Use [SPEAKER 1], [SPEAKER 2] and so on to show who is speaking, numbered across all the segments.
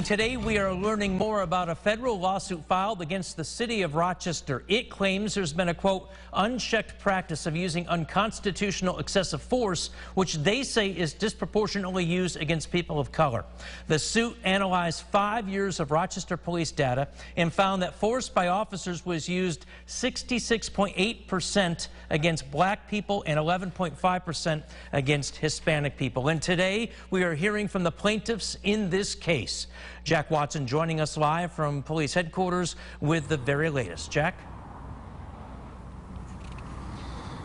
[SPEAKER 1] Today, we are learning more about a federal lawsuit filed against the City of Rochester. It claims there's been a, quote, unchecked practice of using unconstitutional excessive force, which they say is disproportionately used against people of color. The suit analyzed 5 years of Rochester police data and found that force by officers was used 66.8% against black people and 11.5% against Hispanic people. And today, we are hearing from the plaintiffs in this case. Jack Watson joining us live from police headquarters with the very latest. Jack?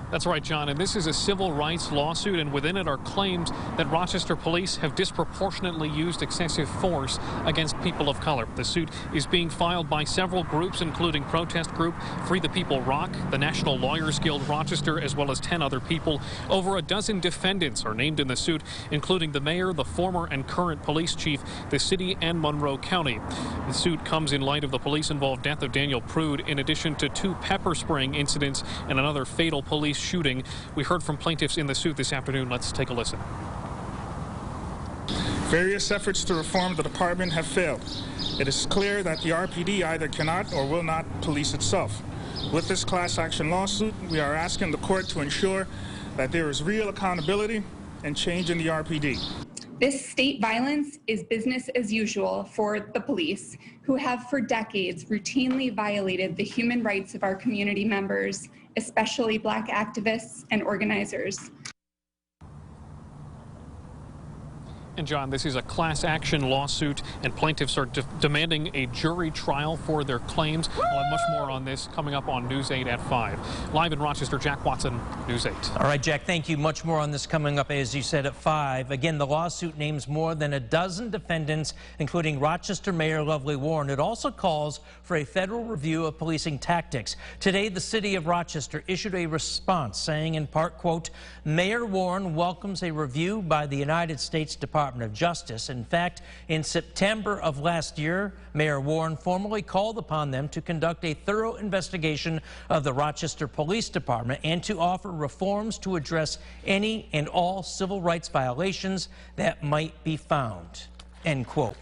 [SPEAKER 2] That's right, John, and this is a civil rights lawsuit, and within it are claims that Rochester police have disproportionately used excessive force against people of color. The suit is being filed by several groups, including protest group Free the People ROC, the National Lawyers Guild Rochester, as well as 10 other people. Over a dozen defendants are named in the suit, including the mayor, the former and current police chief, the city, and Monroe County. The suit comes in light of the police-involved death of Daniel Prude, in addition to 2 pepper spraying incidents and another fatal police shooting. We heard from plaintiffs in the suit this afternoon. Let's take a listen.
[SPEAKER 3] Various efforts to reform the department have failed. It is clear that the RPD either cannot or will not police itself. With this class action lawsuit, we are asking the court to ensure that there is real accountability and change in the RPD.
[SPEAKER 4] This state violence is business as usual for the police, who have for decades routinely violated the human rights of our community members, especially Black activists and organizers.
[SPEAKER 2] And John, this is a class action lawsuit, and plaintiffs are demanding a jury trial for their claims. We'll have much more on this coming up on News 8 at 5. Live in Rochester, Jack Watson, News 8.
[SPEAKER 1] All right, Jack, thank you. Much more on this coming up, as you said, at 5. Again, the lawsuit names more than a dozen defendants, including Rochester Mayor Lovely Warren. It also calls for a federal review of policing tactics. Today, the City of Rochester issued a response saying, in part, quote, Mayor Warren welcomes a review by the United States Department of Justice. In fact, in September of last year, Mayor Warren formally called upon them to conduct a thorough investigation of the Rochester Police Department and to offer reforms to address any and all civil rights violations that might be found. End quote.